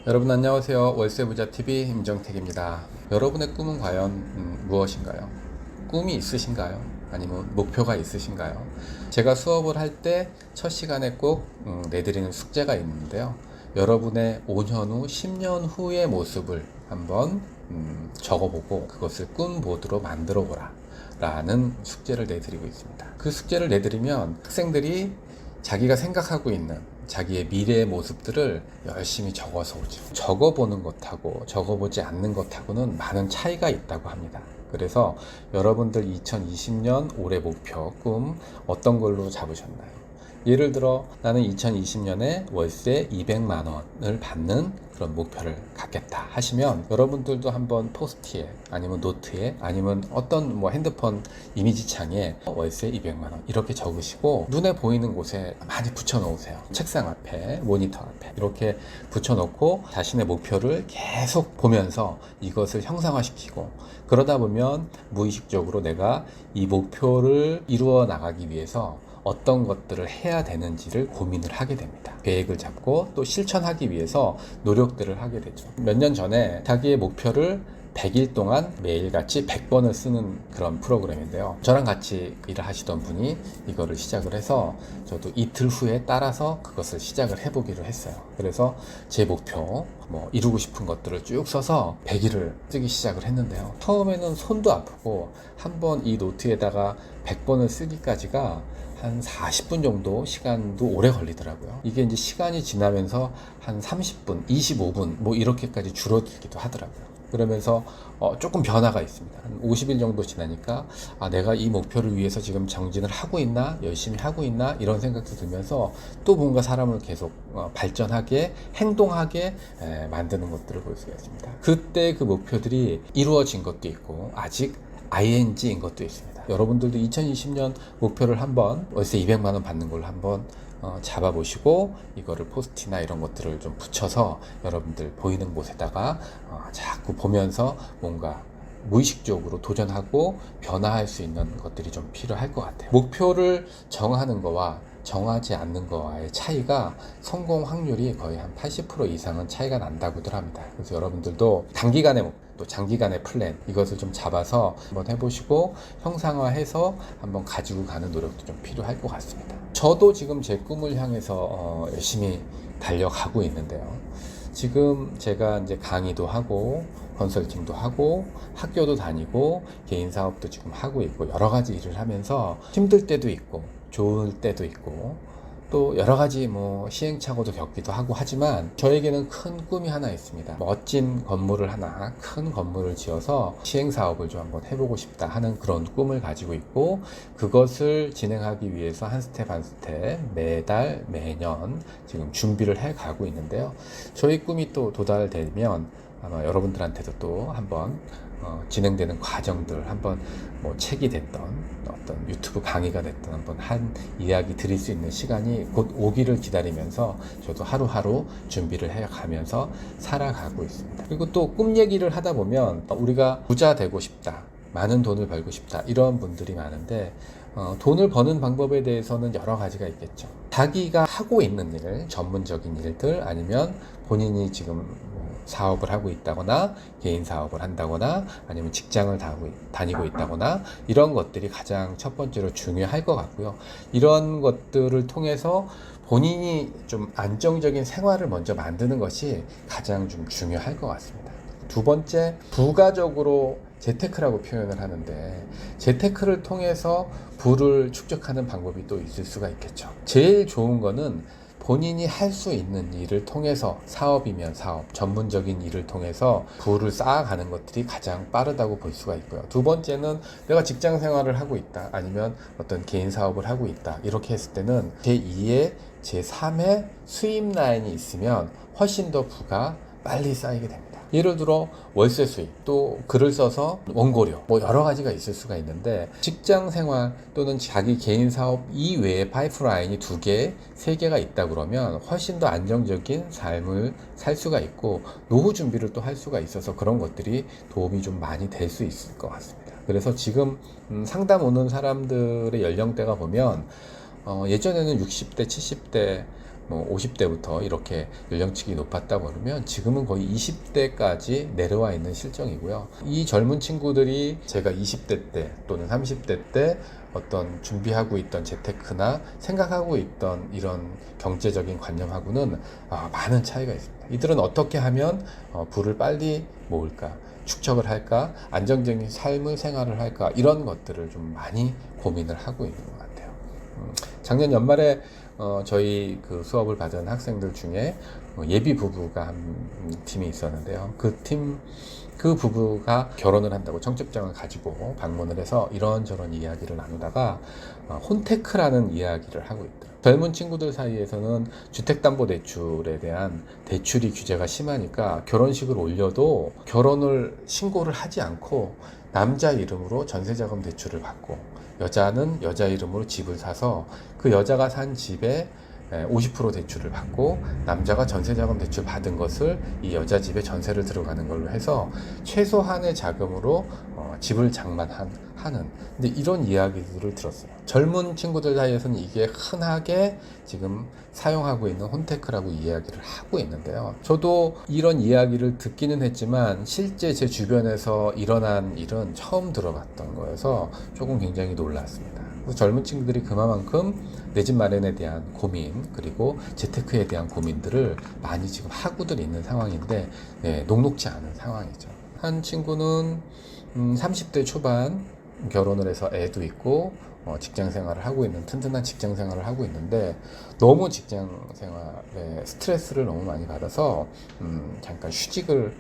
여러분 안녕하세요. 월세부자TV 임정택입니다. 여러분의 꿈은 과연 무엇인가요? 꿈이 있으신가요? 아니면 목표가 있으신가요? 제가 수업을 할 때 첫 시간에 꼭 내드리는 숙제가 있는데요. 여러분의 5년 후, 10년 후의 모습을 한번 적어보고 그것을 꿈보드로 만들어보라 라는 숙제를 내드리고 있습니다. 그 숙제를 내드리면 학생들이 자기가 생각하고 있는 자기의 미래의 모습들을 열심히 적어서 오죠. 적어보는 것하고 적어보지 않는 것하고는 많은 차이가 있다고 합니다. 그래서 여러분들 2020년 올해 목표, 꿈 어떤 걸로 잡으셨나요? 예를 들어 나는 2020년에 월세 200만 원을 받는 그런 목표를 갖겠다 하시면 여러분들도 한번 포스트잇에 아니면 노트에 아니면 어떤 핸드폰 이미지 창에 월세 200만 원 이렇게 적으시고 눈에 보이는 곳에 많이 붙여 놓으세요. 책상 앞에, 모니터 앞에 이렇게 붙여 놓고 자신의 목표를 계속 보면서 이것을 형상화시키고 그러다 보면 무의식적으로 내가 이 목표를 이루어 나가기 위해서 어떤 것들을 해야 되는지를 고민을 하게 됩니다. 계획을 잡고 또 실천하기 위해서 노력들을 하게 되죠. 몇 년 전에 자기의 목표를 100일 동안 매일같이 100번을 쓰는 그런 프로그램인데요. 저랑 같이 일을 하시던 분이 이거를 시작을 해서 저도 이틀 후에 따라서 그것을 시작을 해보기로 했어요. 그래서 제 목표, 이루고 싶은 것들을 쭉 써서 100일을 쓰기 시작을 했는데요. 처음에는 손도 아프고 한번 이 노트에다가 100번을 쓰기까지가 한 40분 정도 시간도 오래 걸리더라고요. 이게 이제 시간이 지나면서 한 30분, 25분 이렇게까지 줄어들기도 하더라고요. 그러면서 조금 변화가 있습니다. 한 50일 정도 지나니까 내가 이 목표를 위해서 지금 정진을 하고 있나 열심히 하고 있나 이런 생각도 들면서 또 뭔가 사람을 계속 발전하게 행동하게 만드는 것들을 볼 수가 있습니다. 그때 그 목표들이 이루어진 것도 있고 아직 ING인 것도 있습니다. 여러분들도 2020년 목표를 한번 월세 200만 원 받는 걸로 한번 잡아보시고 이거를 포스트나 이런 것들을 좀 붙여서 여러분들 보이는 곳에다가 자꾸 보면서 뭔가 무의식적으로 도전하고 변화할 수 있는 것들이 좀 필요할 것 같아요. 목표를 정하는 거와 정하지 않는 거와의 차이가 성공 확률이 거의 한 80% 이상은 차이가 난다고들 합니다. 그래서 여러분들도 단기간의 목표 또 장기간의 플랜 이것을 좀 잡아서 한번 해보시고 형상화해서 한번 가지고 가는 노력도 좀 필요할 것 같습니다. 저도 지금 제 꿈을 향해서 열심히 달려가고 있는데요. 지금 제가 이제 강의도 하고 컨설팅도 하고 학교도 다니고 개인 사업도 지금 하고 있고 여러 가지 일을 하면서 힘들 때도 있고 좋을 때도 있고 또 여러 가지 시행착오도 겪기도 하고 하지만 저에게는 큰 꿈이 하나 있습니다. 멋진 건물을 하나 큰 건물을 지어서 시행사업을 좀 한번 해보고 싶다 하는 그런 꿈을 가지고 있고 그것을 진행하기 위해서 한 스텝 한 스텝 매달 매년 지금 준비를 해 가고 있는데요. 저희 꿈이 또 도달되면 아마 여러분들한테도 또 한번 진행되는 과정들 한번 책이 됐던 어떤 유튜브 강의가 됐던 한번 한 이야기 드릴 수 있는 시간이 곧 오기를 기다리면서 저도 하루하루 준비를 해가면서 살아가고 있습니다. 그리고 또 꿈 얘기를 하다 보면 우리가 부자 되고 싶다, 많은 돈을 벌고 싶다 이런 분들이 많은데 돈을 버는 방법에 대해서는 여러 가지가 있겠죠. 자기가 하고 있는 일, 전문적인 일들 아니면 본인이 지금 사업을 하고 있다거나 개인 사업을 한다거나 아니면 직장을 다니고 있다거나 이런 것들이 가장 첫 번째로 중요할 것 같고요. 이런 것들을 통해서 본인이 좀 안정적인 생활을 먼저 만드는 것이 가장 좀 중요할 것 같습니다. 두 번째, 부가적으로 재테크라고 표현을 하는데 재테크를 통해서 부를 축적하는 방법이 또 있을 수가 있겠죠. 제일 좋은 거는 본인이 할 수 있는 일을 통해서 사업이면 사업, 전문적인 일을 통해서 부를 쌓아가는 것들이 가장 빠르다고 볼 수가 있고요. 두 번째는 내가 직장 생활을 하고 있다 아니면 어떤 개인 사업을 하고 있다 이렇게 했을 때는 제2의 제3의 수입 라인이 있으면 훨씬 더 부가 빨리 쌓이게 됩니다. 예를 들어 월세 수입, 또 글을 써서 원고료 여러 가지가 있을 수가 있는데 직장 생활 또는 자기 개인 사업 이외에 파이프라인이 2개, 3개가 있다 그러면 훨씬 더 안정적인 삶을 살 수가 있고 노후 준비를 또 할 수가 있어서 그런 것들이 도움이 좀 많이 될 수 있을 것 같습니다. 그래서 지금 상담 오는 사람들의 연령대가 보면 예전에는 60대, 70대 뭐 50대부터 이렇게 연령층이 높았다 그러면 지금은 거의 20대까지 내려와 있는 실정이고요. 이 젊은 친구들이 제가 20대 때 또는 30대 때 어떤 준비하고 있던 재테크나 생각하고 있던 이런 경제적인 관념하고는 많은 차이가 있습니다. 이들은 어떻게 하면 부를 빨리 모을까, 축적을 할까, 안정적인 삶을 생활을 할까, 이런 것들을 좀 많이 고민을 하고 있는 것 같아요. 작년 연말에 저희 그 수업을 받은 학생들 중에 예비 부부가 한 팀이 있었는데요. 그 부부가 결혼을 한다고 청첩장을 가지고 방문을 해서 이런저런 이야기를 나누다가 혼테크라는 이야기를 하고 있더라고요. 젊은 친구들 사이에서는 주택담보대출에 대한 대출이 규제가 심하니까 결혼식을 올려도 결혼을 신고를 하지 않고 남자 이름으로 전세자금 대출을 받고 여자는 여자 이름으로 집을 사서 그 여자가 산 집에 50% 대출을 받고 남자가 전세자금 대출 받은 것을 이 여자 집에 전세를 들어가는 걸로 해서 최소한의 자금으로 집을 장만하는 근데 이런 이야기들을 들었어요. 젊은 친구들 사이에서는 이게 흔하게 지금 사용하고 있는 혼테크라고 이야기를 하고 있는데요. 저도 이런 이야기를 듣기는 했지만 실제 제 주변에서 일어난 일은 처음 들어봤던 거여서 조금 굉장히 놀랐습니다. 그래서 젊은 친구들이 그만큼 내 집 마련에 대한 고민 그리고 재테크에 대한 고민들을 많이 지금 하고들 있는 상황인데 녹록지 않은 상황이죠. 한 친구는 30대 초반 결혼을 해서 애도 있고 직장 생활을 하고 있는 튼튼한 직장 생활을 하고 있는데 너무 직장 생활에 스트레스를 너무 많이 받아서 잠깐 휴직을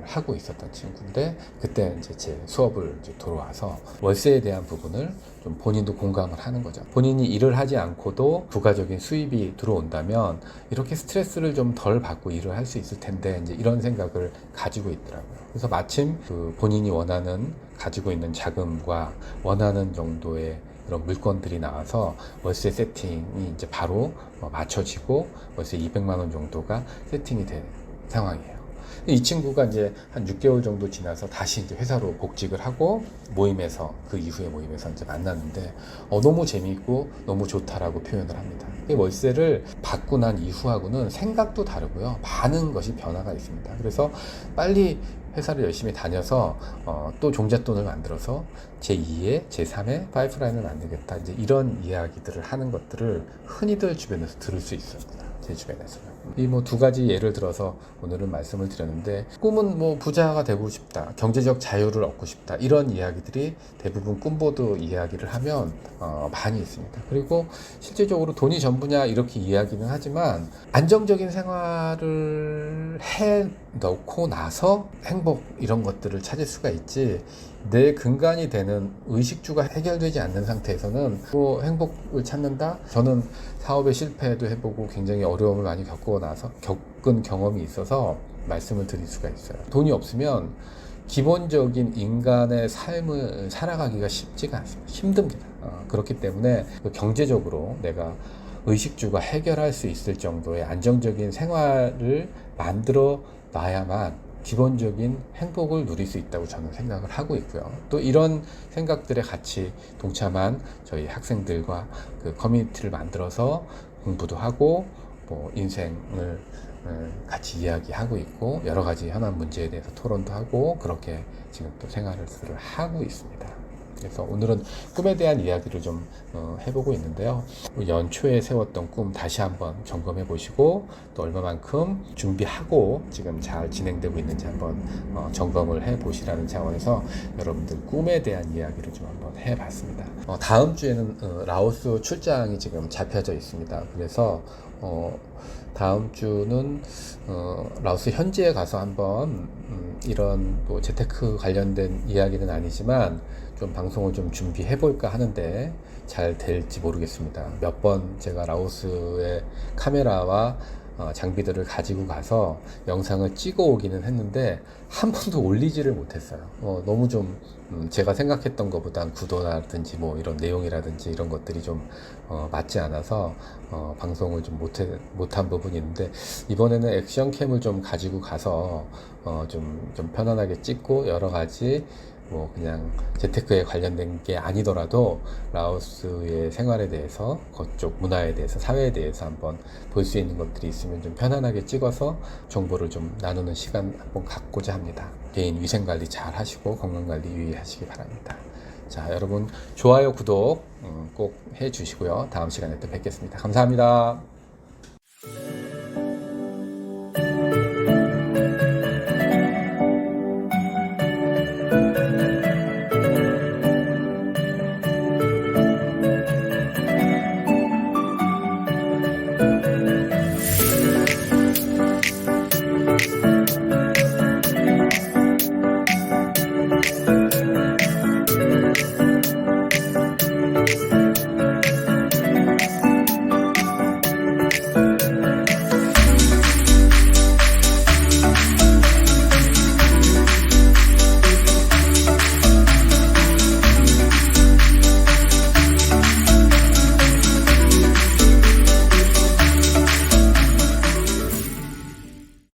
하고 있었던 친구인데 그때 이제 제 수업을 이제 들어와서 월세에 대한 부분을 좀 본인도 공감을 하는 거죠. 본인이 일을 하지 않고도 부가적인 수입이 들어온다면 이렇게 스트레스를 좀 덜 받고 일을 할 수 있을 텐데 이제 이런 생각을 가지고 있더라고요. 그래서 마침 그 본인이 원하는 가지고 있는 자금과 원하는 정도의 그런 물건들이 나와서 월세 세팅이 이제 바로 맞춰지고 월세 200만 원 정도가 세팅이 된 상황이에요. 이 친구가 이제 한 6개월 정도 지나서 다시 이제 회사로 복직을 하고 모임에서 그 이후에 모임에서 이제 만났는데 너무 재미있고 너무 좋다라고 표현을 합니다. 이 월세를 받고 난 이후하고는 생각도 다르고요. 많은 것이 변화가 있습니다. 그래서 빨리 회사를 열심히 다녀서 또 종잣돈을 만들어서 제2의 제3의 파이프라인을 만들겠다 이제 이런 이야기들을 하는 것들을 흔히들 주변에서 들을 수 있습니다. 제 주변에서는. 이 뭐 두 가지 예를 들어서 오늘은 말씀을 드렸는데 꿈은 뭐 부자가 되고 싶다, 경제적 자유를 얻고 싶다 이런 이야기들이 대부분 꿈보드 이야기를 하면 많이 있습니다. 그리고 실제적으로 돈이 전부냐 이렇게 이야기는 하지만 안정적인 생활을 해 놓고 나서 행복 이런 것들을 찾을 수가 있지 내 근간이 되는 의식주가 해결되지 않는 상태에서는 뭐 행복을 찾는다? 저는 사업의 실패도 해보고 굉장히 어려움을 많이 겪은 경험이 있어서 말씀을 드릴 수가 있어요. 돈이 없으면 기본적인 인간의 삶을 살아가기가 쉽지가 않습니다. 힘듭니다. 그렇기 때문에 경제적으로 내가 의식주가 해결할 수 있을 정도의 안정적인 생활을 만들어 놔야만 기본적인 행복을 누릴 수 있다고 저는 생각을 하고 있고요. 또 이런 생각들에 같이 동참한 저희 학생들과 그 커뮤니티를 만들어서 공부도 하고 뭐 인생을 같이 이야기하고 있고 여러 가지 현안 문제에 대해서 토론도 하고 그렇게 지금 또 생활을 하고 있습니다. 그래서 오늘은 꿈에 대한 이야기를 좀 해보고 있는데요. 연초에 세웠던 꿈 다시 한번 점검해 보시고 또 얼마만큼 준비하고 지금 잘 진행되고 있는지 한번 점검을 해 보시라는 차원에서 여러분들 꿈에 대한 이야기를 좀 한번 해봤습니다. 다음 주에는 라오스 출장이 지금 잡혀져 있습니다. 그래서 다음 주는 라오스 현지에 가서 한번 이런 뭐 재테크 관련된 이야기는 아니지만 좀 방송을 좀 준비해 볼까 하는데 잘 될지 모르겠습니다. 몇 번 제가 라오스의 카메라와 장비들을 가지고 가서 영상을 찍어 오기는 했는데 한 번도 올리지를 못했어요. 너무 좀 제가 생각했던 것보단 구도라든지 뭐 이런 내용이라든지 이런 것들이 좀 맞지 않아서 방송을 좀 못한 부분이 있는데 이번에는 액션캠을 좀 가지고 가서 좀 편안하게 찍고 여러 가지 뭐 그냥 재테크에 관련된 게 아니더라도 라오스의 생활에 대해서, 그쪽 문화에 대해서, 사회에 대해서 한번 볼 수 있는 것들이 있으면 좀 편안하게 찍어서 정보를 좀 나누는 시간 한번 갖고자 합니다. 개인 위생관리 잘 하시고 건강관리 유의하시기 바랍니다. 자, 여러분 좋아요, 구독 꼭 해주시고요. 다음 시간에 또 뵙겠습니다. 감사합니다.